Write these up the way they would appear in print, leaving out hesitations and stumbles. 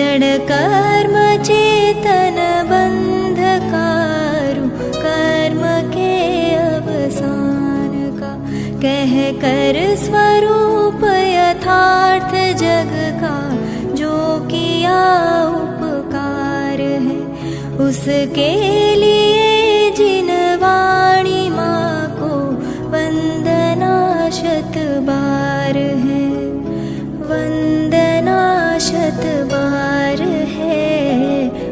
जड़ कर्म चेतन बंधकारु, कर्म के अवसान का कह कर स्वरूप यथार्थ जग का, जो किया उपकार है उसके लिए जिन वाणी माँ को वंदना शत बार है, वंदना शत बार है,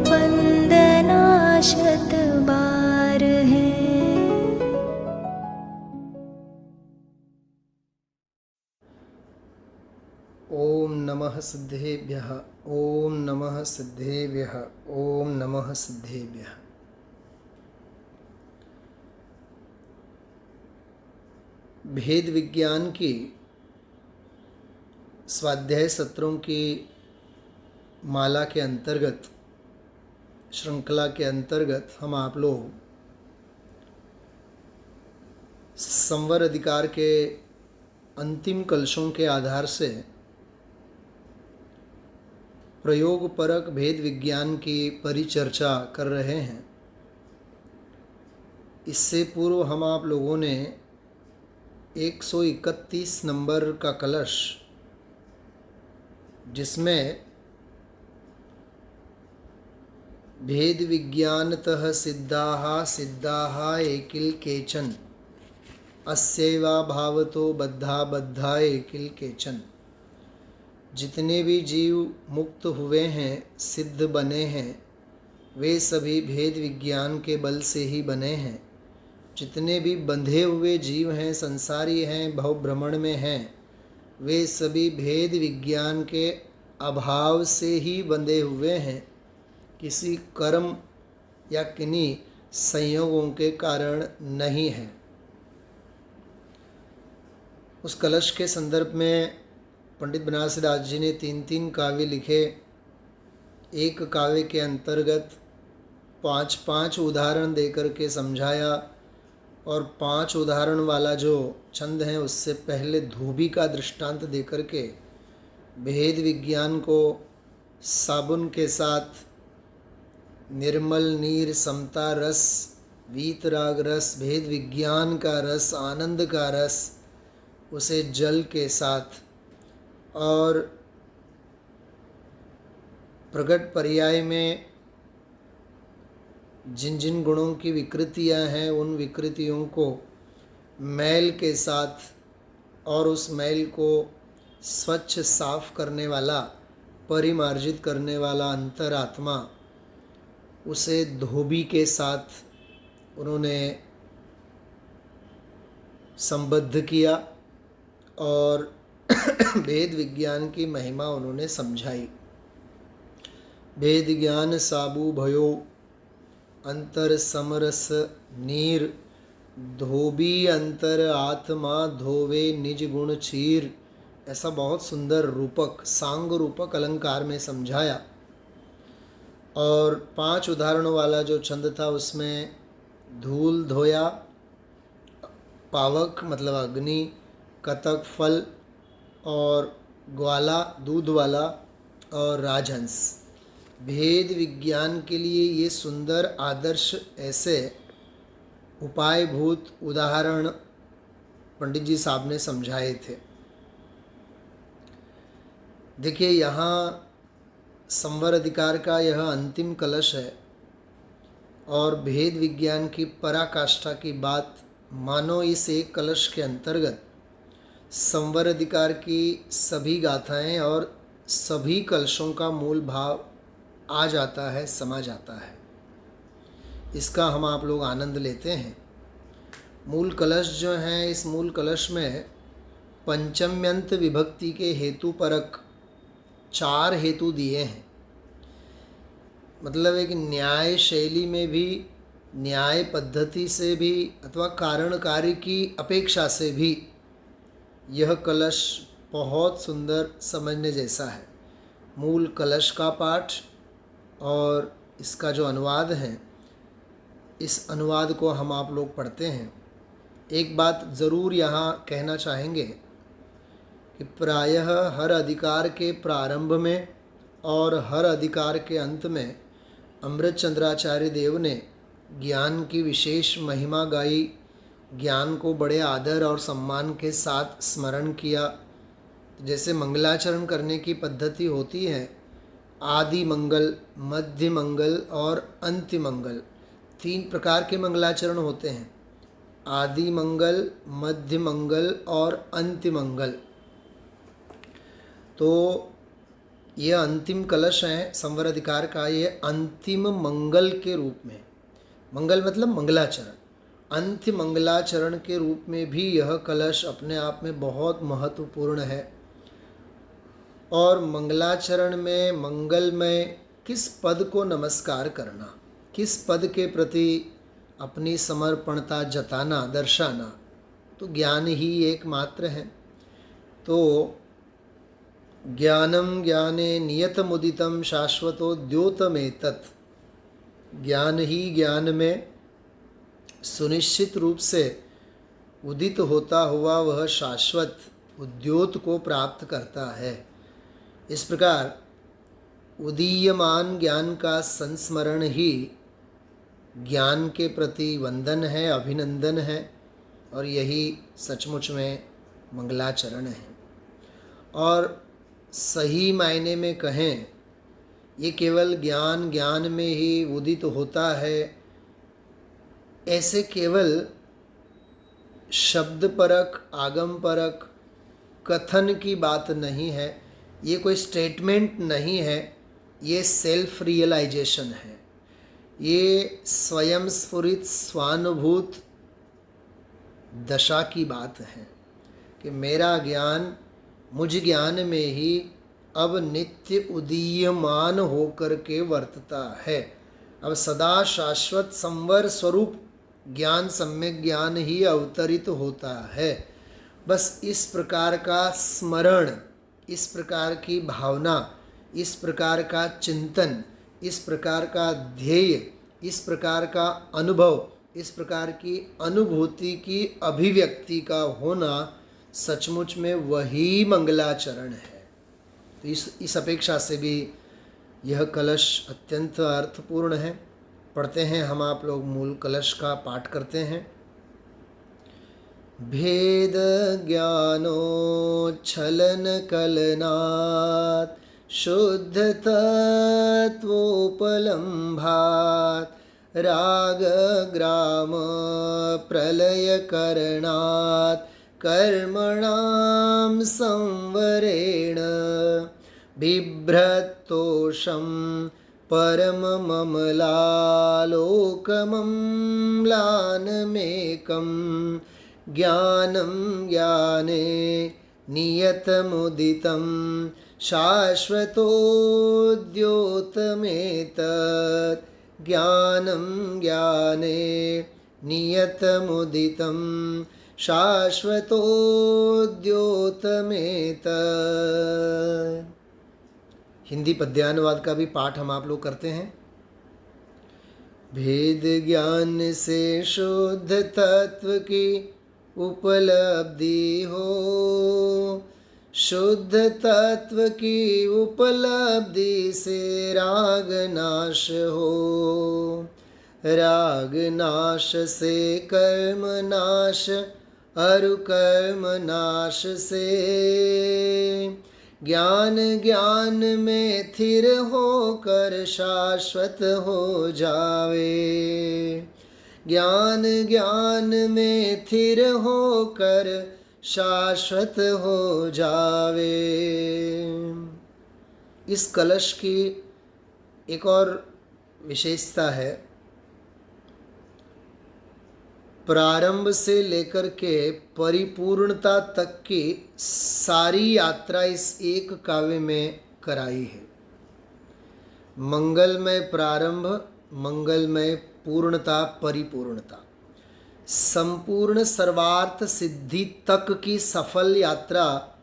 वंदना शत बार है। ओम नमः सिद्धेभ्यः, ओम नमः सिद्धेभ्यः, ओम नमः सिद्धेभ्यः। भेद विज्ञान की स्वाध्याय सत्रों की माला के अंतर्गत, श्रृंखला के अंतर्गत हम आप लोग संवर अधिकार के अंतिम कलशों के आधार से प्रयोगपरक भेद विज्ञान की परिचर्चा कर रहे हैं। इससे पूर्व हम आप लोगों ने 131 नंबर का कलश, जिसमें भेद विज्ञानतः सिद्धाः सिद्धाः एकिल केचन, अस्यैवा भावतो बद्धा बद्धा एकिल केचन, जितने भी जीव मुक्त हुए हैं, सिद्ध बने हैं, वे सभी भेद विज्ञान के बल से ही बने हैं। जितने भी बंधे हुए जीव हैं, संसारी हैं, भव भ्रमण में हैं, वे सभी भेद विज्ञान के अभाव से ही बंधे हुए हैं, किसी कर्म या किन्हीं संयोगों के कारण नहीं है। उस कलश के संदर्भ में पंडित बनारसी दास जी ने 3 काव्य लिखे। एक काव्य के अंतर्गत 5 उदाहरण देकर के समझाया, और 5 उदाहरण वाला जो छंद है उससे पहले धोबी का दृष्टांत देकर के भेद विज्ञान को साबुन के साथ निर्मल नीर, समता रस, वीतराग रस, भेद विज्ञान का रस, आनंद का रस, उसे जल के साथ और प्रगट पर्याय में जिन जिन गुणों की विकृतियां हैं, उन विकृतियों को मैल के साथ और उस मैल को स्वच्छ साफ करने वाला, परिमार्जित करने वाला अंतरात्मा, उसे धोबी के साथ उन्होंने संबद्ध किया और भेद विज्ञान की महिमा उन्होंने समझाई। भेद ज्ञान साबु भयो अंतर समरस नीर, धोबी अंतर आत्मा धोवे निज गुण चीर। ऐसा बहुत सुंदर रूपक, सांग रूपक अलंकार में समझाया। और 5 उदाहरणों वाला जो छंद था उसमें धूल धोया, पावक मतलब अग्नि, कतक फल, और ग्वाला दूध वाला, और राजहंस। भेद विज्ञान के लिए ये सुंदर आदर्श ऐसे उपायभूत उदाहरण पंडित जी साहब ने समझाए थे। देखिए, यहाँ संवर अधिकार का यह अंतिम कलश है और भेद विज्ञान की पराकाष्ठा की बात मानो इस एक कलश के अंतर्गत संवर अधिकार की सभी गाथाएं और सभी कलशों का मूल भाव आ जाता है, समा जाता है। इसका हम आप लोग आनंद लेते हैं। मूल कलश जो हैं, इस मूल कलश में पंचम्यंत विभक्ति के हेतु परक 4 हेतु दिए हैं। मतलब एक न्याय शैली में भी, न्याय पद्धति से भी, अथवा कारणकारी की अपेक्षा से भी यह कलश बहुत सुंदर समझने जैसा है। मूल कलश का पाठ और इसका जो अनुवाद है, इस अनुवाद को हम आप लोग पढ़ते हैं। एक बात ज़रूर यहाँ कहना चाहेंगे कि प्रायः हर अधिकार के प्रारंभ में और हर अधिकार के अंत में अमृतचंद्राचार्य देव ने ज्ञान की विशेष महिमा गाई, ज्ञान को बड़े आदर और सम्मान के साथ स्मरण किया। जैसे मंगलाचरण करने की पद्धति होती है, आदि मंगल, मध्य मंगल और अंत्य मंगल, 3 प्रकार के मंगलाचरण होते हैं। आदि मंगल, मध्य मंगल और अंत्य मंगल। तो ये अंतिम कलश है संवर अधिकार का, ये अंतिम मंगल के रूप में, मंगल मतलब मंगलाचरण, अंत्य मंगलाचरण के रूप में भी यह कलश अपने आप में बहुत महत्वपूर्ण है। और मंगलाचरण में मंगल में किस पद को नमस्कार करना, किस पद के प्रति अपनी समर्पणता जताना, दर्शाना, तो ज्ञान ही एकमात्र है। तो ज्ञानम ज्ञाने नियतमुदितं शाश्वतो द्योतमेतत्, ज्ञान ही ज्ञान में सुनिश्चित रूप से उदित होता हुआ वह शाश्वत उद्योत को प्राप्त करता है। इस प्रकार उदीयमान ज्ञान का संस्मरण ही ज्ञान के प्रति वंदन है, अभिनंदन है, और यही सचमुच में मंगलाचरण है। और सही मायने में कहें, ये केवल ज्ञान ज्ञान में ही उदित होता है, ऐसे केवल शब्द परक, आगम परक कथन की बात नहीं है, ये कोई स्टेटमेंट नहीं है, ये सेल्फ रियलाइजेशन है, ये स्वयं स्फुरित स्वानुभूत दशा की बात है कि मेरा ज्ञान मुझ ज्ञान में ही अब नित्य उदीयमान होकर के वर्तता है। अब सदा शाश्वत संवर स्वरूप ज्ञान, सम्यक ज्ञान ही अवतरित होता है। बस इस प्रकार का स्मरण, इस प्रकार की भावना, इस प्रकार का चिंतन, इस प्रकार का ध्येय, इस प्रकार का अनुभव, इस प्रकार की अनुभूति की अभिव्यक्ति का होना सचमुच में वही मंगलाचरण है। तो इस अपेक्षा से भी यह कलश अत्यंत अर्थपूर्ण है। पढ़ते हैं हम आप लोग, मूल कलश का पाठ करते हैं। भेद ज्ञानोच्छलन कलनात् शुद्ध तत्वोपलम्भात् राग ग्राम प्रलय करणात् कर्मणां संवरेण बिभ्रतोषं परमममलालोकमम्लानमेकं ज्ञानं ज्ञाने नियतमुदितं शाश्वतोद्योतमेतत् ज्ञानं ज्ञाने नियतमुदितं शाश्वतोद्योतमेतत्। हिंदी पद्यानुवाद का भी पाठ हम आप लोग करते हैं। भेद ज्ञान से शुद्ध तत्व की उपलब्धि हो, शुद्ध तत्व की उपलब्धि से राग नाश हो, राग नाश से कर्म नाश, अरु कर्म नाश से ज्ञान ज्ञान में थिर होकर शाश्वत हो जावे, ज्ञान ज्ञान में थिर होकर शाश्वत हो जावे। इस कलश की एक और विशेषता है, प्रारंभ से लेकर के परिपूर्णता तक की सारी यात्रा इस एक काव्य में कराई है। मंगलमय प्रारंभ, मंगलमय पूर्णता, परिपूर्णता, संपूर्ण सर्वार्थ सिद्धि तक की सफल यात्रा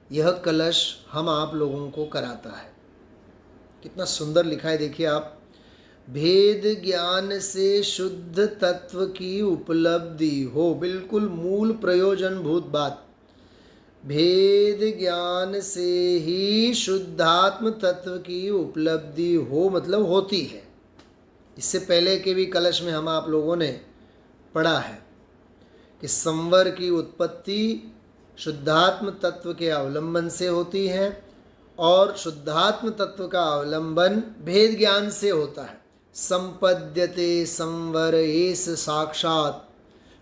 यह कलश हम आप लोगों को कराता है। कितना सुंदर लिखा है, देखिए आप। भेद ज्ञान से शुद्ध तत्व की उपलब्धि हो, बिल्कुल मूल प्रयोजनभूत बात। भेद ज्ञान से ही शुद्धात्म तत्व की उपलब्धि हो, मतलब होती है। इससे पहले के भी कलश में हम आप लोगों ने पढ़ा है कि संवर की उत्पत्ति शुद्धात्म तत्व के अवलंबन से होती है और शुद्धात्म तत्व का अवलंबन भेद ज्ञान से होता है। संपद्यते संवर एस साक्षात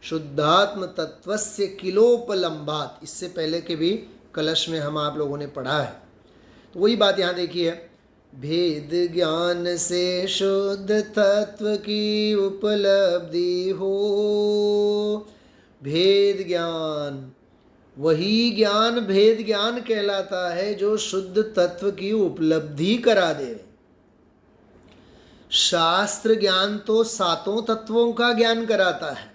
शुद्धात्म तत्वस्य किलोपलम्भात, इससे पहले के भी कलश में हम आप लोगों ने पढ़ा है। तो वही बात यहाँ देखिए, भेद ज्ञान से शुद्ध तत्व की उपलब्धि हो। भेद ज्ञान, वही ज्ञान भेद ज्ञान कहलाता है जो शुद्ध तत्व की उपलब्धि करा दे। शास्त्र ज्ञान तो सातों तत्वों का ज्ञान कराता है,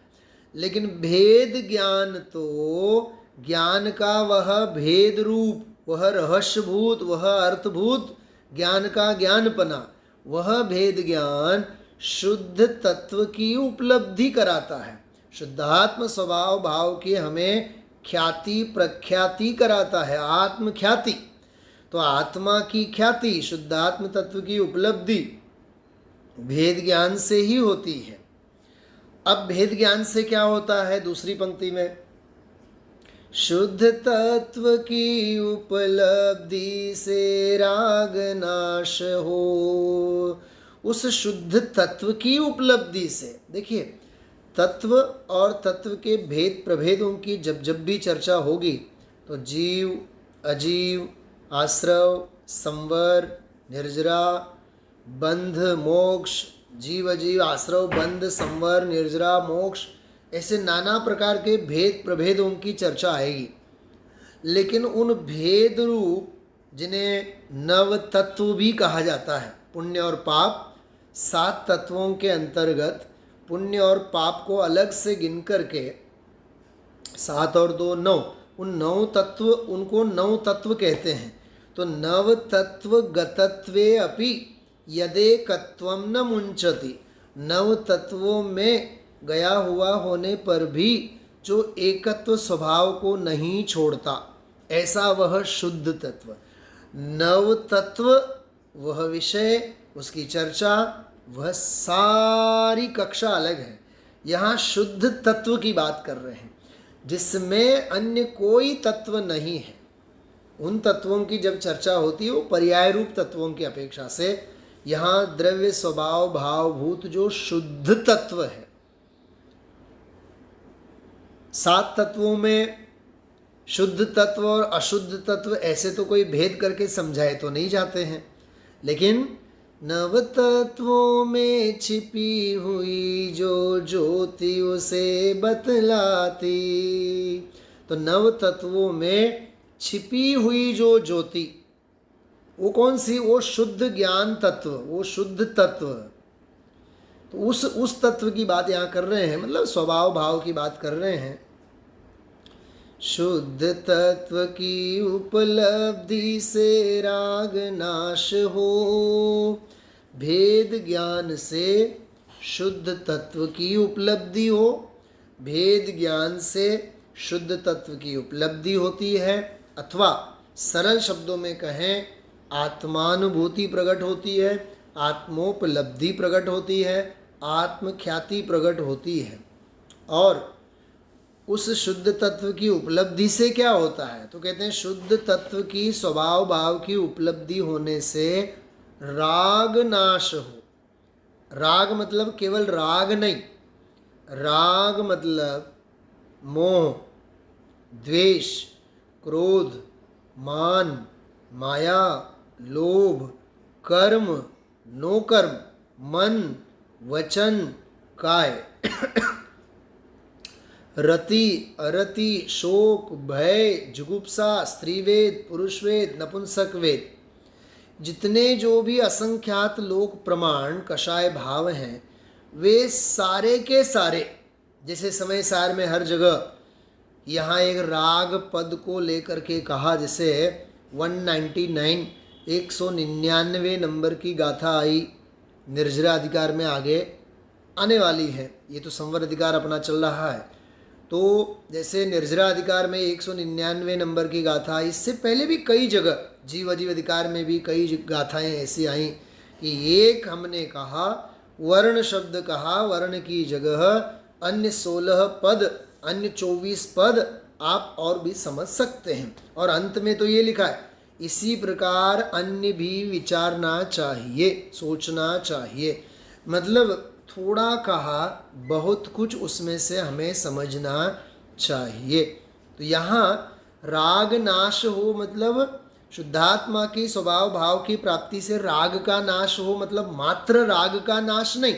लेकिन भेद ज्ञान तो ज्ञान का वह भेद रूप, वह रहस्यभूत, वह अर्थभूत ज्ञान का ज्ञानपना, वह भेद ज्ञान शुद्ध तत्व की उपलब्धि कराता है। शुद्धात्म स्वभाव भाव की हमें ख्याति प्रख्याति कराता है, आत्म ख्याति। तो आत्मा की ख्याति, शुद्धात्म तत्व की उपलब्धि भेद ज्ञान से ही होती है। अब भेद ज्ञान से क्या होता है, दूसरी पंक्ति में, शुद्ध तत्व की उपलब्धि से राग नाश हो। उस शुद्ध तत्व की उपलब्धि से, देखिए तत्व और तत्व के भेद प्रभेदों की जब जब भी चर्चा होगी तो जीव अजीव, आश्रव संवर निर्जरा, बंध मोक्ष, जीव अजीव आश्रव बंध संवर निर्जरा मोक्ष, ऐसे नाना प्रकार के भेद प्रभेदों की चर्चा आएगी। लेकिन उन भेद रूप जिन्हें नव तत्व भी कहा जाता है, पुण्य और पाप, 7 तत्वों के अंतर्गत पुण्य और पाप को अलग से गिन करके 7 और 2 9, उन 9 तत्व, उनको 9 तत्व कहते हैं। तो नव तत्व गतत्वे अपि यदेकत्वम न मुंचति, नव तत्वों में गया हुआ होने पर भी जो एकत्व स्वभाव को नहीं छोड़ता, ऐसा वह शुद्ध तत्व। नव तत्व वह विषय, उसकी चर्चा, वह सारी कक्षा अलग है। यहाँ शुद्ध तत्व की बात कर रहे हैं जिसमें अन्य कोई तत्व नहीं है। उन तत्वों की जब चर्चा होती है वो पर्याय रूप तत्वों की अपेक्षा से यहाँ द्रव्य स्वभाव भावभूत जो शुद्ध तत्व है। 7 तत्वों में शुद्ध तत्व और अशुद्ध तत्व ऐसे तो कोई भेद करके समझाए तो नहीं जाते हैं, लेकिन नव तत्वों में छिपी हुई जो ज्योति उसे बतलाती। तो नव तत्वों में छिपी हुई जो ज्योति, वो कौन सी, वो शुद्ध ज्ञान तत्व, वो शुद्ध तत्व। तो उस तत्व की बात यहाँ कर रहे हैं, मतलब स्वभाव भाव की बात कर रहे हैं। शुद्ध तत्व की उपलब्धि से राग नाश हो। भेद ज्ञान से शुद्ध तत्व की उपलब्धि हो, भेद ज्ञान से शुद्ध तत्व की उपलब्धि होती है, अथवा सरल शब्दों में कहें आत्मानुभूति प्रकट होती है, आत्मोपलब्धि प्रकट होती है, आत्मख्याति प्रकट होती है। और उस शुद्ध तत्व की उपलब्धि से क्या होता है, तो कहते हैं शुद्ध तत्व की स्वभाव भाव की उपलब्धि होने से राग नाश हो। राग मतलब केवल राग नहीं, राग मतलब मोह, द्वेष, क्रोध, मान, माया, लोभ, कर्म, नो कर्म, मन, वचन, काय, रति, अरति, शोक, भय, जुगुप्सा, स्त्रीवेद, पुरुषवेद, नपुंसकवेद, जितने जो भी असंख्यात लोक प्रमाण कषाय भाव हैं, वे सारे के सारे, जैसे समय सार में हर जगह यहाँ एक राग पद को लेकर के कहा, जैसे 199 199 नंबर की गाथा आई, निर्जरा अधिकार में आगे आने वाली है, ये तो संवर अधिकार अपना चल रहा है। तो जैसे निर्जरा अधिकार में 199 नंबर की गाथा, इससे पहले भी कई जगह जीव अजीव अधिकार में भी कई गाथाएं ऐसी आई कि एक हमने कहा वर्ण शब्द कहा, वर्ण की जगह अन्य 16 पद, अन्य 24 पद आप और भी समझ सकते हैं। और अंत में तो ये लिखा है इसी प्रकार अन्य भी विचारना चाहिए, सोचना चाहिए। मतलब थोड़ा कहा, बहुत कुछ उसमें से हमें समझना चाहिए। तो यहाँ राग नाश हो मतलब शुद्धात्मा की स्वभाव भाव की प्राप्ति से राग का नाश हो, मतलब मात्र राग का नाश नहीं,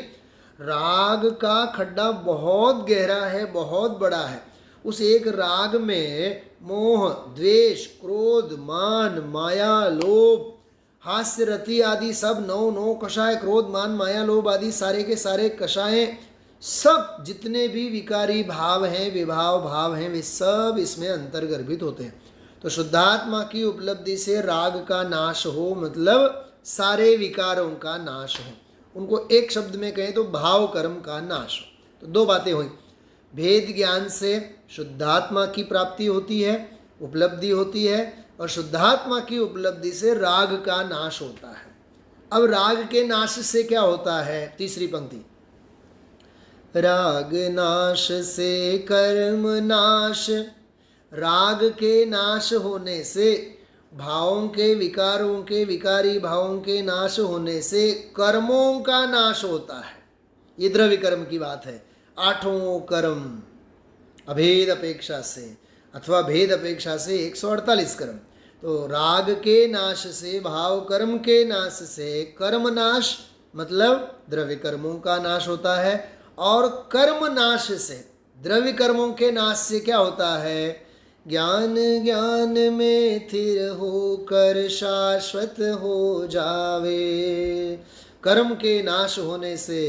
राग का खड्डा बहुत गहरा है, बहुत बड़ा है। उस एक राग में मोह, द्वेष, क्रोध, मान, माया, लोभ, हास्य, रति आदि सब 9 कषाय, क्रोध, मान, माया, लोभ आदि सारे के सारे कषाय, सब जितने भी विकारी भाव हैं, विभाव भाव हैं, वे सब इसमें अंतर्गर्भित होते हैं। तो शुद्धात्मा की उपलब्धि से राग का नाश हो मतलब सारे विकारों का नाश हो। उनको एक शब्द में कहें तो भाव कर्म का नाश हो। तो दो बातें हुई, भेद ज्ञान से शुद्धात्मा की प्राप्ति होती है, उपलब्धि होती है, और शुद्धात्मा की उपलब्धि से राग का नाश होता है। अब राग के नाश से क्या होता है? तीसरी पंक्ति, राग नाश से कर्म नाश, राग के नाश होने से, भावों के, विकारों के, विकारी भावों के नाश होने से कर्मों का नाश होता है। ये द्रव्य कर्म की बात है। 8 कर्म अभेद अपेक्षा से अथवा भेद अपेक्षा से 148 कर्म। तो राग के नाश से, भाव कर्म के नाश से कर्म नाश मतलब द्रव्य कर्मों का नाश होता है, और कर्म नाश से, द्रव्य कर्मों के नाश से क्या होता है? ज्ञान ज्ञान में स्थिर होकर शाश्वत हो जावे। कर्म के नाश होने से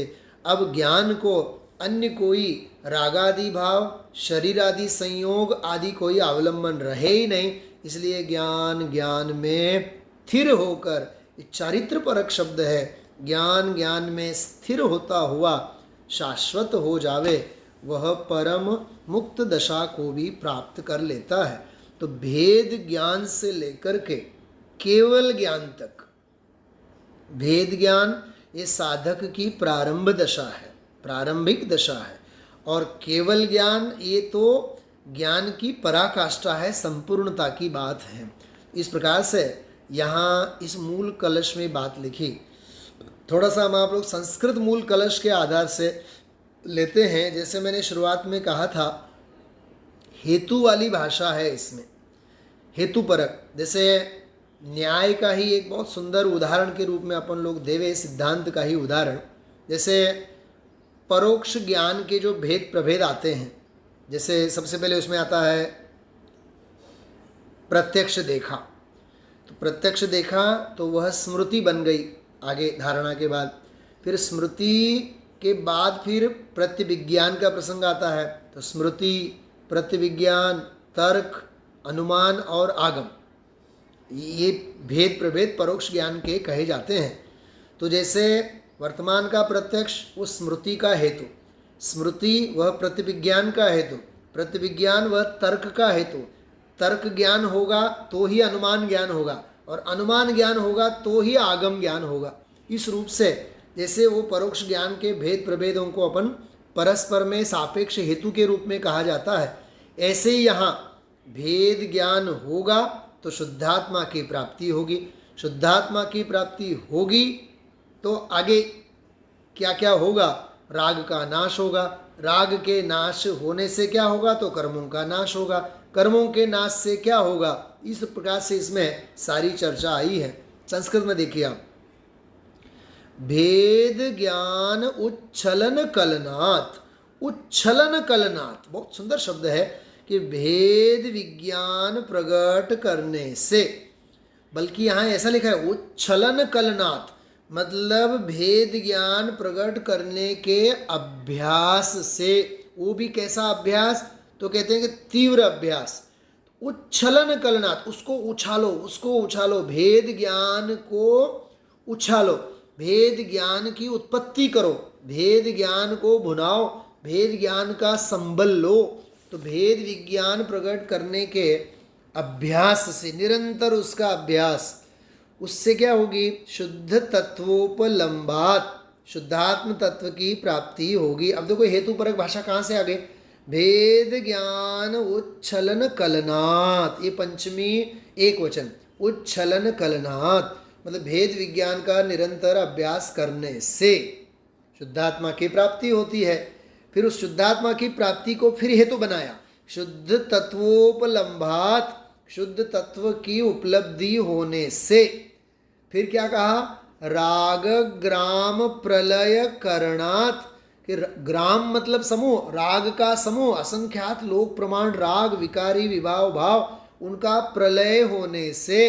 अब ज्ञान को अन्य कोई रागादि भाव, शरीर आदि संयोग आदि कोई अवलंबन रहे ही नहीं, इसलिए ज्ञान ज्ञान में स्थिर होकर, चारित्र परक शब्द है, ज्ञान ज्ञान में स्थिर होता हुआ शाश्वत हो जावे, वह परम मुक्त दशा को भी प्राप्त कर लेता है। तो भेद ज्ञान से लेकर के केवल ज्ञान तक, भेद ज्ञान ये साधक की प्रारंभ दशा है, प्रारंभिक दशा है, और केवल ज्ञान ये तो ज्ञान की पराकाष्ठा है, संपूर्णता की बात है। इस प्रकार से यहाँ इस मूल कलश में बात लिखी। थोड़ा सा हम आप लोग संस्कृत मूल कलश के आधार से लेते हैं। जैसे मैंने शुरुआत में कहा था, हेतु वाली भाषा है इसमें, हेतु परक। जैसे न्याय का ही एक बहुत सुंदर उदाहरण के रूप में अपन लोग देवे, सिद्धांत का ही उदाहरण, जैसे परोक्ष ज्ञान के जो भेद प्रभेद आते हैं, जैसे सबसे पहले उसमें आता है प्रत्यक्ष देखा। तो प्रत्यक्ष देखा तो वह स्मृति बन गई आगे धारणा के बाद। फिर स्मृति के बाद फिर प्रत्यभिज्ञान का प्रसंग आता है। तो स्मृति, प्रत्यभिज्ञान, तर्क, अनुमान और आगम, ये भेद प्रभेद परोक्ष ज्ञान के कहे जाते हैं। तो जैसे वर्तमान का प्रत्यक्ष वो स्मृति का हेतु, स्मृति वह प्रतिविज्ञान का हेतु, प्रतिविज्ञान वह तर्क का हेतु, तर्क ज्ञान होगा तो ही अनुमान ज्ञान होगा, और अनुमान ज्ञान होगा तो ही आगम ज्ञान होगा। इस रूप से जैसे वो परोक्ष ज्ञान के भेद प्रभेदों को अपन परस्पर में सापेक्ष हेतु के रूप में कहा जाता है, ऐसे ही यहाँ भेद ज्ञान होगा तो शुद्धात्मा की प्राप्ति होगी। शुद्धात्मा की प्राप्ति होगी तो आगे क्या क्या होगा? राग का नाश होगा। राग के नाश होने से क्या होगा? तो कर्मों का नाश होगा। कर्मों के नाश से क्या होगा? इस प्रकार से इसमें सारी चर्चा आई है। संस्कृत में देखिए आप, भेद ज्ञान उच्छलन कलनात्, उच्छलन कलनात् बहुत सुंदर शब्द है कि भेद विज्ञान प्रकट करने से, बल्कि यहाँ ऐसा लिखा है उच्छलन कलनात्, मतलब भेद ज्ञान प्रकट करने के अभ्यास से। वो भी कैसा अभ्यास? तो कहते हैं कि तीव्र अभ्यास। उच्छलन कलनात्, उसको उछालो, उसको उछालो, भेद ज्ञान को उछालो, भेद ज्ञान की उत्पत्ति करो, भेद ज्ञान को भुनाओ, भेद ज्ञान का संबल लो, तो भेद विज्ञान प्रकट करने के अभ्यास से, निरंतर उसका अभ्यास, उससे क्या होगी? शुद्ध तत्वोपलम्बात, शुद्धात्म तत्व की प्राप्ति होगी। अब देखो हेतु परक भाषा कहाँ से आ गई? भेद ज्ञान उच्छलन कलनात्, ये पंचमी एक वचन, उच्छलन कलनात् मतलब भेद विज्ञान का निरंतर अभ्यास करने से शुद्धात्मा की प्राप्ति होती है। फिर उस शुद्धात्मा की प्राप्ति को फिर हेतु बनाया, शुद्ध तत्वोपलम्भात, शुद्ध तत्व की उपलब्धि होने से। फिर क्या कहा? राग ग्राम प्रलय करणात्, कि ग्राम मतलब समूह, राग का समूह, असंख्यात लोक प्रमाण राग विकारी विभाव भाव, उनका प्रलय होने से।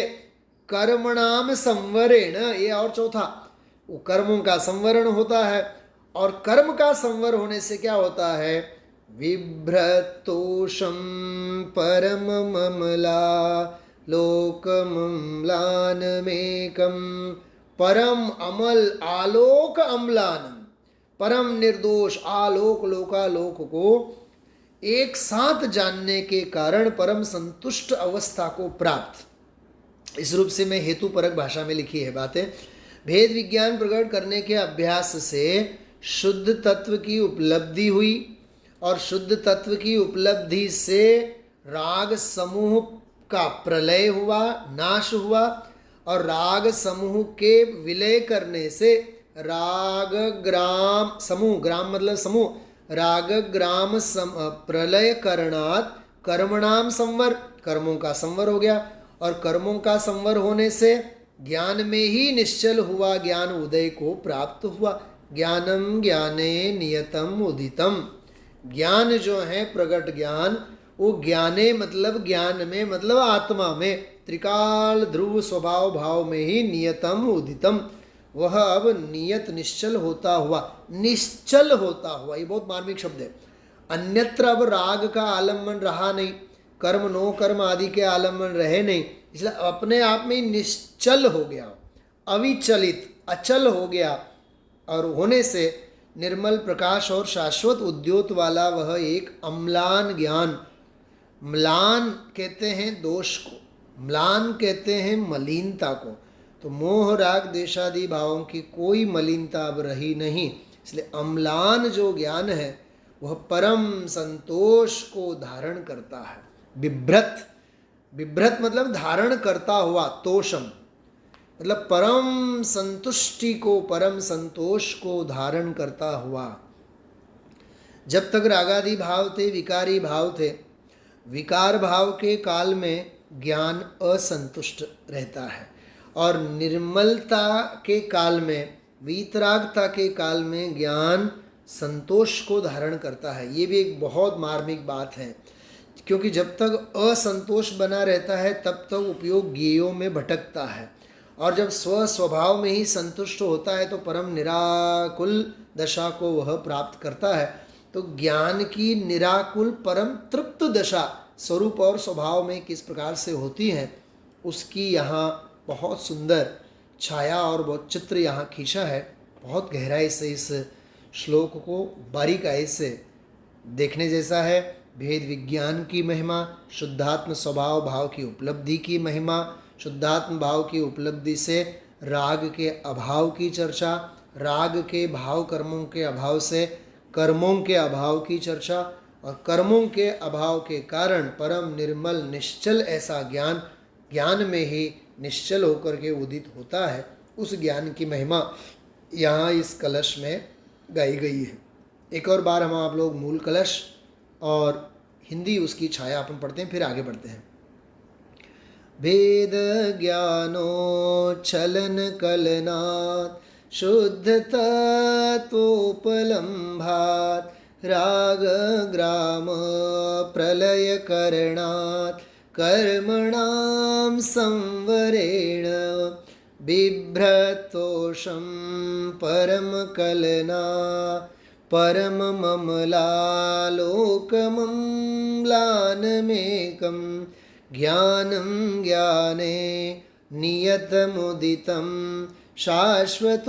कर्मणाम संवरेण, ये और चौथा, वो कर्मों का संवरण होता है, और कर्म का संवर होने से क्या होता है? बिभ्रतोषम परम ममला लोकमम्लानमेकम, परम अमल आलोक अम्लानम, परम निर्दोष आलोक लोकालोक को एक साथ जानने के कारण परम संतुष्ट अवस्था को प्राप्त। इस रूप से मैं हेतु परक भाषा में लिखी है बातें। भेद विज्ञान प्रकट करने के अभ्यास से शुद्ध तत्व की उपलब्धि हुई, और शुद्ध तत्व की उपलब्धि से राग समूह का प्रलय हुआ, नाश हुआ, और राग समूह के विलय करने से राग ग्राम समूह, ग्राम मतलब समूह, राग ग्राम प्रलय करणात् कर्मणाम संवर, कर्मों का संवर हो गया, और कर्मों का संवर होने से ज्ञान में ही निश्चल हुआ ज्ञान उदय को प्राप्त हुआ। ज्ञानम ज्ञाने नियतम उदितम, ज्ञान जो है प्रगट ज्ञान, वो ज्ञाने मतलब ज्ञान में, मतलब आत्मा में, त्रिकाल ध्रुव स्वभाव भाव में ही नियतम उदितम, वह अब नियत निश्चल होता हुआ, निश्चल होता हुआ, ये बहुत मार्मिक शब्द है। अन्यत्र अब राग का आलम्बन रहा नहीं, कर्म नो कर्म आदि के आलम्बन रहे नहीं, इसलिए अपने आप में निश्चल हो गया, अविचलित अचल हो गया, और होने से निर्मल प्रकाश और शाश्वत उद्योत वाला वह एक अम्लान ज्ञान, म्लान कहते हैं दोष को, म्लान कहते हैं मलिनता को, तो मोह राग देशादि भावों की कोई मलिनता अब रही नहीं, इसलिए अम्लान जो ज्ञान है वह परम संतोष को धारण करता है। बिभ्रत, बिभ्रत मतलब धारण करता हुआ, तोषम मतलब परम संतुष्टि को, परम संतोष को धारण करता हुआ। जब तक रागादि भाव थे, विकारी भाव थे, विकार भाव के काल में ज्ञान असंतुष्ट रहता है, और निर्मलता के काल में, वीतरागता के काल में ज्ञान संतोष को धारण करता है। ये भी एक बहुत मार्मिक बात है, क्योंकि जब तक असंतोष बना रहता है तब तक उपयोग ज्ञेयों में भटकता है, और जब स्व स्वभाव में ही संतुष्ट होता है तो परम निराकुल दशा को वह प्राप्त करता है। तो ज्ञान की निराकुल परम तृप्त दशा स्वरूप और स्वभाव में किस प्रकार से होती है, उसकी यहाँ बहुत सुंदर छाया और बहुत चित्र यहाँ खींचा है। बहुत गहराई से इस श्लोक को बारीकाई से देखने जैसा है। भेद विज्ञान की महिमा, शुद्धात्म स्वभाव भाव की उपलब्धि की महिमा, शुद्धात्म भाव की उपलब्धि से राग के अभाव की चर्चा, राग के भाव कर्मों के अभाव से कर्मों के अभाव की चर्चा, और कर्मों के अभाव के कारण परम निर्मल निश्चल ऐसा ज्ञान, ज्ञान में ही निश्चल होकर के उदित होता है, उस ज्ञान की महिमा यहाँ इस कलश में गाई गई है। एक और बार हम आप लोग मूल कलश और हिंदी उसकी छाया अपन पढ़ते हैं, फिर आगे बढ़ते हैं। भेद ज्ञानोच्छलन कलनात् शुद्ध तत्वोपलम्भात् राग ग्राम प्रलय करणात् कर्मणां संवरेण बिभ्रतोषं परम कलना परम ममलालोकमम्लानमेकं ज्ञानं ज्ञाने नियतमुदितं शाश्वतोद्योतमेतत्।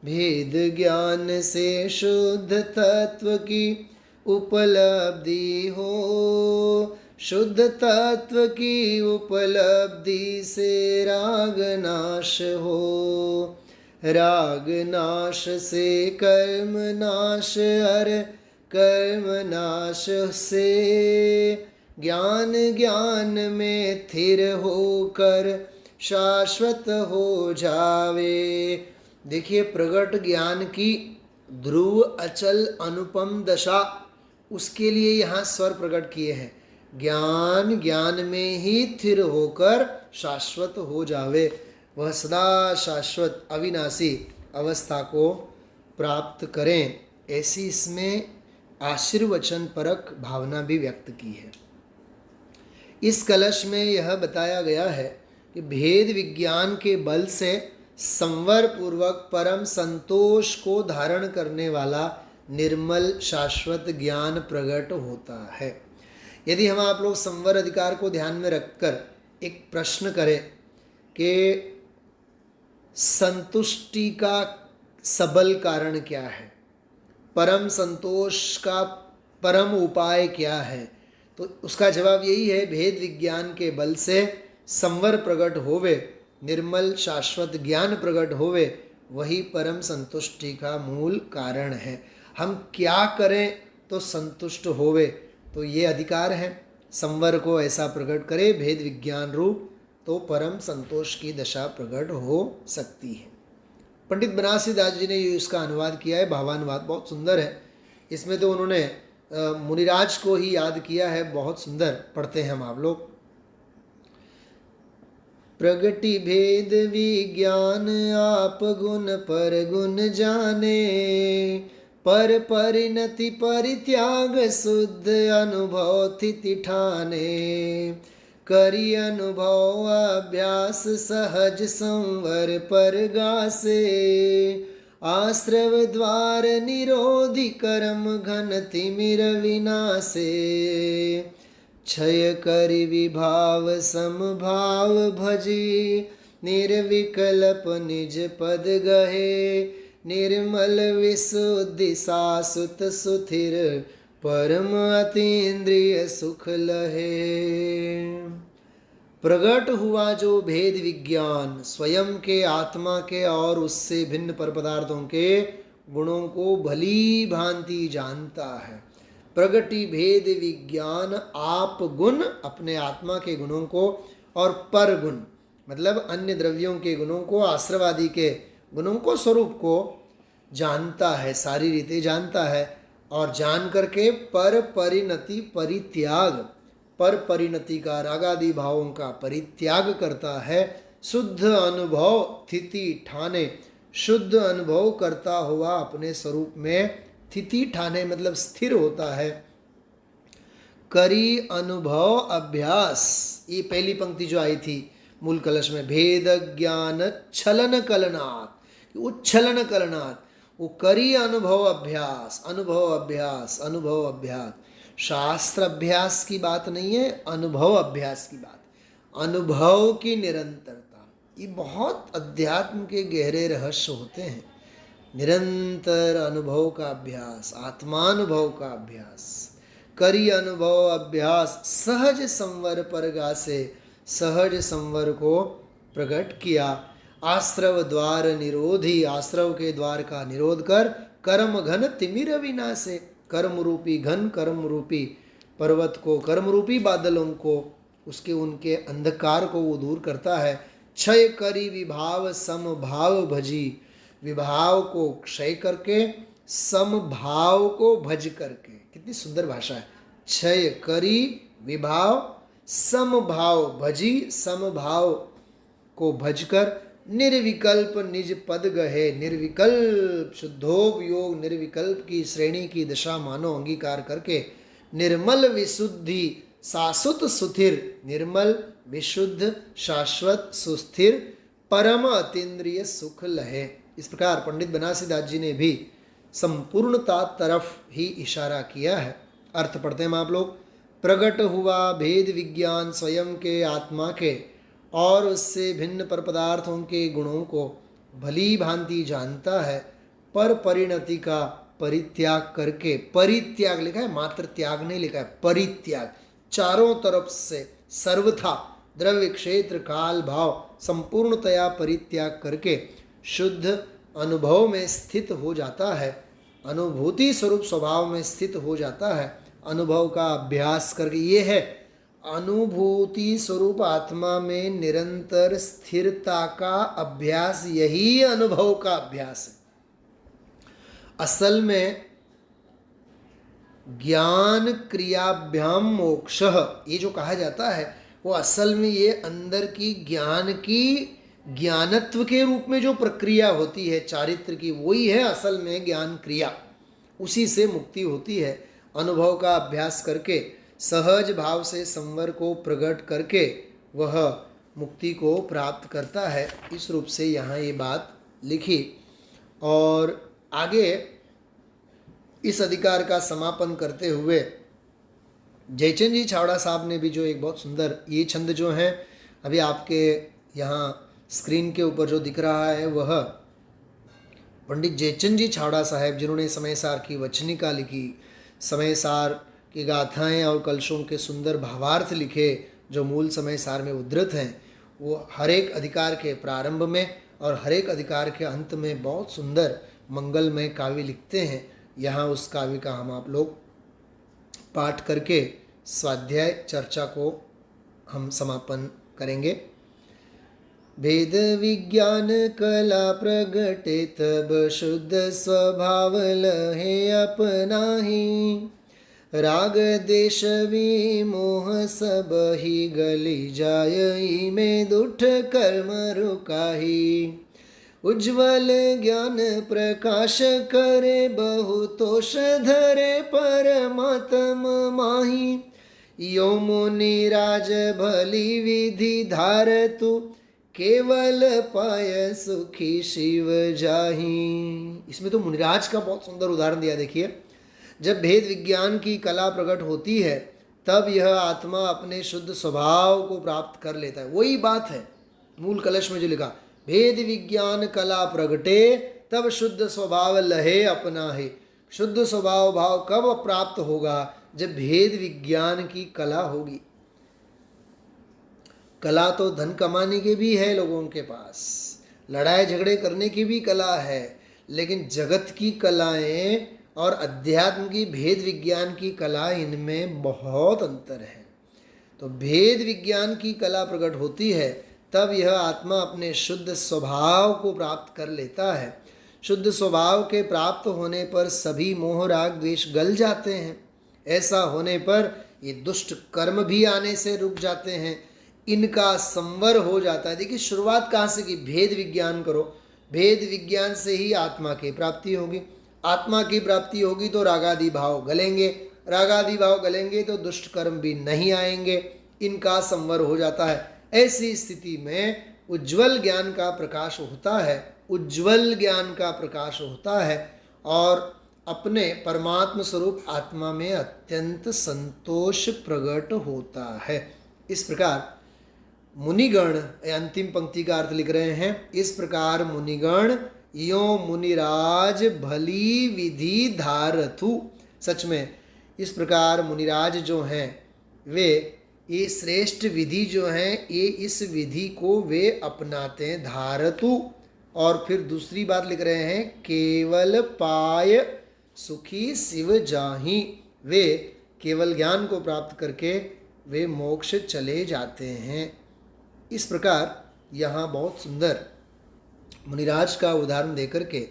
भेद ज्ञान से शुद्ध तत्व की उपलब्धि हो, शुद्ध तत्व की उपलब्धि से राग नाश हो, राग नाश से कर्म नाश, और कर्म नाश से ज्ञान, ज्ञान में स्थिर होकर शाश्वत हो जावे। देखिए, प्रगट ज्ञान की ध्रुव अचल अनुपम दशा, उसके लिए यहाँ स्वर प्रकट किए हैं। ज्ञान, ज्ञान में ही स्थिर होकर शाश्वत हो जावे, वह सदा शाश्वत अविनाशी अवस्था को प्राप्त करें, ऐसी इसमें आशीर्वचन परक भावना भी व्यक्त की है। इस कलश में यह बताया गया है कि भेद विज्ञान के बल से संवर पूर्वक परम संतोष को धारण करने वाला निर्मल शाश्वत ज्ञान प्रकट होता है। यदि हम आप लोग संवर अधिकार को ध्यान में रखकर एक प्रश्न करें कि संतुष्टि का सबल कारण क्या है, परम संतोष का परम उपाय क्या है, तो उसका जवाब यही है, भेद विज्ञान के बल से संवर प्रकट होवे, निर्मल शाश्वत ज्ञान प्रकट होवे, वही परम संतुष्टि का मूल कारण है। हम क्या करें तो संतुष्ट होवे, तो ये अधिकार है, संवर को ऐसा प्रकट करे भेद विज्ञान रूप, तो परम संतोष की दशा प्रकट हो सकती है। पंडित बनारसी दास जी ने ये इसका अनुवाद किया है, भावानुवाद बहुत सुंदर है। इसमें तो उन्होंने मुनिराज को ही याद किया है, बहुत सुंदर। पढ़ते हैं हम आप लोग। प्रगति भेद विज्ञान आप गुण पर गुण जाने, पर परिणति परित्याग शुद्ध अनुभव स्थिति ठाने, करी अनुभव अभ्यास सहज संवर पर गासे, आश्रव द्वार निरोधी कर्म घन तिमिर विनाशे, क्षय करि विभाव समभाव भजी, निर्विकल्प निज पद गहे, निर्मल विशुद्धि सासुत सुथिर, परम अतीन्द्रिय सुख लहे। प्रगट हुआ जो भेद विज्ञान स्वयं के आत्मा के और उससे भिन्न पर पदार्थों के गुणों को भली भांति जानता है। प्रगति भेद विज्ञान आप गुण, अपने आत्मा के गुणों को, और पर गुण मतलब अन्य द्रव्यों के गुणों को, आश्रवादी के गुणों को, स्वरूप को जानता है, सारी रीतें जानता है, और जान करके पर परिणति परित्याग, पर परिणति का रागादि भावों का परित्याग करता है, शुद्ध अनुभव स्थिति ठाने, शुद्ध अनुभव करता हुआ अपने स्वरूप में स्थिति ठाने मतलब स्थिर होता है। करी अनुभव अभ्यास, ये पहली पंक्ति जो आई थी मूल कलश में, भेद ज्ञान छलन कलनात्, उच्छलन कलनात्, वो करी अनुभव अभ्यास, अनुभव अभ्यास, अनुभव अभ्यास। शास्त्र अभ्यास की बात नहीं है, अनुभव अभ्यास की बात, अनुभव की निरंतरता। ये बहुत अध्यात्म के गहरे रहस्य होते हैं। निरंतर अनुभव का अभ्यास, आत्मानुभव का अभ्यास, करी अनुभव अभ्यास, सहज संवर पर गासे, सहज संवर को प्रकट किया, आश्रव द्वार निरोधी, आश्रव के द्वार का निरोध कर, कर्म घन तिमिर विनाशे, कर्म रूपी घन, कर्म रूपी पर्वत को, कर्म रूपी बादलों को, उसके उनके अंधकार को वो दूर करता है। क्षय करी विभाव समभाव भजी, विभाव को क्षय करके समभाव को भज करके, कितनी सुंदर भाषा है। क्षय करी विभाव समभाव भजी, समभाव को भजकर, निर्विकल्प निज पद गहे, निर्विकल्प शुद्धोपयोग निर्विकल्प की श्रेणी की दशा मानो अंगीकार करके, निर्मल विशुद्धि शाश्वत सुस्थिर, निर्मल विशुद्ध शाश्वत सुस्थिर, परम अतीन्द्रिय सुख लहे। इस प्रकार पंडित बनारसी दास जी ने भी संपूर्णता तरफ ही इशारा किया है। अर्थ पढ़ते हैं आप लोग। प्रकट हुआ भेद विज्ञान स्वयं के आत्मा के और उससे भिन्न पर पदार्थों के गुणों को भली भांति जानता है, पर परिणति का परित्याग करके, परित्याग लिखा है, मात्र त्याग नहीं लिखा है, परित्याग, चारों तरफ से सर्वथा द्रव्य क्षेत्र काल भाव संपूर्णतया परित्याग करके शुद्ध अनुभव में स्थित हो जाता है, अनुभूति स्वरूप स्वभाव में स्थित हो जाता है, अनुभव का अभ्यास करके। ये है अनुभूति स्वरूप आत्मा में निरंतर स्थिरता का अभ्यास, यही अनुभव का अभ्यास है। असल में ज्ञान क्रियाभ्याम मोक्ष, ये जो कहा जाता है वो असल में ये अंदर की ज्ञान की ज्ञानत्व के रूप में जो प्रक्रिया होती है चारित्र की, वही है असल में ज्ञान क्रिया। उसी से मुक्ति होती है। अनुभव का अभ्यास करके सहज भाव से संवर को प्रकट करके वह मुक्ति को प्राप्त करता है। इस रूप से यहाँ ये बात लिखी। और आगे इस अधिकार का समापन करते हुए जयचंद जी छावड़ा साहब ने भी जो एक बहुत सुंदर ये छंद जो है अभी आपके यहाँ स्क्रीन के ऊपर जो दिख रहा है, वह पंडित जयचंद जी छावड़ा साहब जिन्होंने समय सार की वचनिका लिखी, समय सार की गाथाएं और कलशों के सुंदर भावार्थ लिखे जो मूल समय सार में उद्धृत हैं, वो हर एक अधिकार के प्रारंभ में और हर एक अधिकार के अंत में बहुत सुंदर मंगलमय काव्य लिखते हैं। यहाँ उस काव्य का हम आप लोग पाठ करके स्वाध्याय चर्चा को हम समापन करेंगे। भेद विज्ञान कला प्रगटे तब शुद्ध स्वभाव लहे अपनाही, राग देश विमोह सब ही गली जाय में दुठ कर्म रुकाही, उज्ज्वल ज्ञान प्रकाश करे बहुतोष धरे परमात्म माही, यो मुनिराज भली विधि धारतु केवल पाय सुखी शिव जाही। इसमें तो मुनिराज का बहुत सुंदर उदाहरण दिया। देखिए, जब भेद विज्ञान की कला प्रकट होती है तब यह आत्मा अपने शुद्ध स्वभाव को प्राप्त कर लेता है। वही बात है मूल कलश में जो लिखा, भेद विज्ञान कला प्रगटे तब शुद्ध स्वभाव लहे अपना है। शुद्ध स्वभाव भाव कब प्राप्त होगा? जब भेद विज्ञान की कला होगी। कला तो धन कमाने की भी है लोगों के पास, लड़ाई झगड़े करने की भी कला है, लेकिन जगत की कलाएं और अध्यात्म की भेद विज्ञान की कला, इनमें बहुत अंतर है। तो भेद विज्ञान की कला प्रकट होती है तब यह आत्मा अपने शुद्ध स्वभाव को प्राप्त कर लेता है। शुद्ध स्वभाव के प्राप्त होने पर सभी मोह राग द्वेष गल जाते हैं। ऐसा होने पर ये दुष्ट कर्म भी आने से रुक जाते हैं, इनका संवर हो जाता है। देखिए, शुरुआत कहाँ से की? भेद विज्ञान करो, भेद विज्ञान से ही आत्मा की प्राप्ति होगी। आत्मा की प्राप्ति होगी तो रागादि भाव गलेंगे, रागादि भाव गलेंगे तो दुष्ट कर्म भी नहीं आएंगे, इनका संवर हो जाता है। ऐसी स्थिति में उज्ज्वल ज्ञान का प्रकाश होता है, उज्ज्वल ज्ञान का प्रकाश होता है और अपने परमात्म स्वरूप आत्मा में अत्यंत संतोष प्रकट होता है। इस प्रकार मुनिगण, अंतिम पंक्ति का अर्थ लिख रहे हैं, इस प्रकार मुनिगण यो मुनिराज भली विधि धारथु। सच में इस प्रकार मुनिराज जो हैं वे ये श्रेष्ठ विधि जो है, ये इस विधि को वे अपनाते हैं, धारतु। और फिर दूसरी बात लिख रहे हैं, केवल पाय सुखी शिव जाही। वे केवल ज्ञान को प्राप्त करके वे मोक्ष चले जाते हैं। इस प्रकार यहाँ बहुत सुंदर मुनिराज का उदाहरण देकर के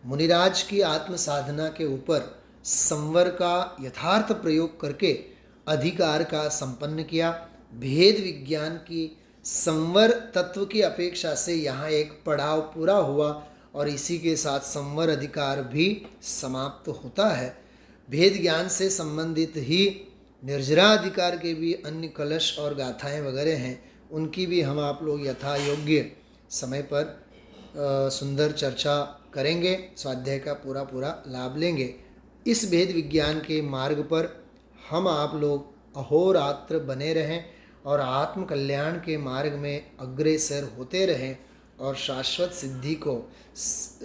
मुनिराज की आत्म साधना के ऊपर संवर का यथार्थ प्रयोग करके अधिकार का संपन्न किया। भेद विज्ञान की संवर तत्व की अपेक्षा से यहाँ एक पड़ाव पूरा हुआ और इसी के साथ संवर अधिकार भी समाप्त होता है। भेद ज्ञान से संबंधित ही निर्जरा अधिकार के भी अन्य कलश और गाथाएं वगैरह हैं, उनकी भी हम आप लोग यथा योग्य समय पर सुंदर चर्चा करेंगे, स्वाध्याय का पूरा लाभ लेंगे। इस भेद विज्ञान के मार्ग पर हम आप लोग अहोरात्र बने रहें और आत्म कल्याण के मार्ग में अग्रसर होते रहें। और शाश्वत सिद्धि को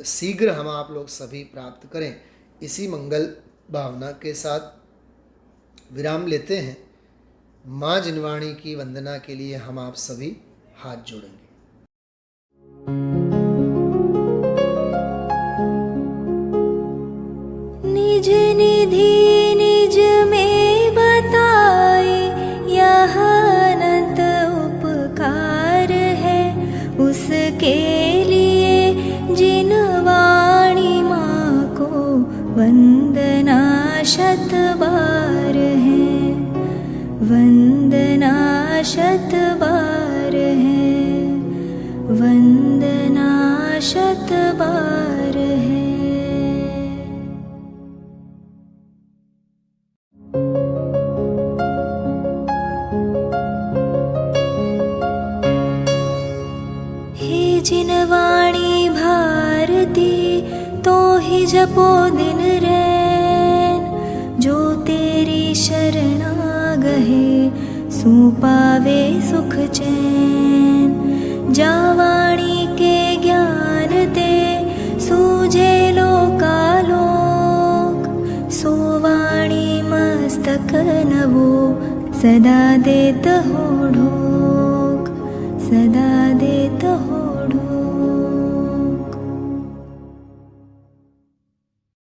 शीघ्र हम आप लोग सभी प्राप्त करें, इसी मंगल भावना के साथ विराम लेते हैं। माँ जिनवाणी की वंदना के लिए हम आप सभी हाथ जोड़ेंगे। निज निधि निज में बताए, यह अनंत उपकार है उसके लिए जिन वाणी माँ को वंदना शत बार है, वंदना शत बार है, वंदना शत बार है। जिनवाणी भारती तो ही जपो दिन रैन, जो तेरी शरणा गहे सो पावे सुख चैन। जावाणी के ज्ञान दे सूझे लोकालोक, सो वाणी मस्तक नवो सदा देत हो ढोक, सदा देत हो ढोक।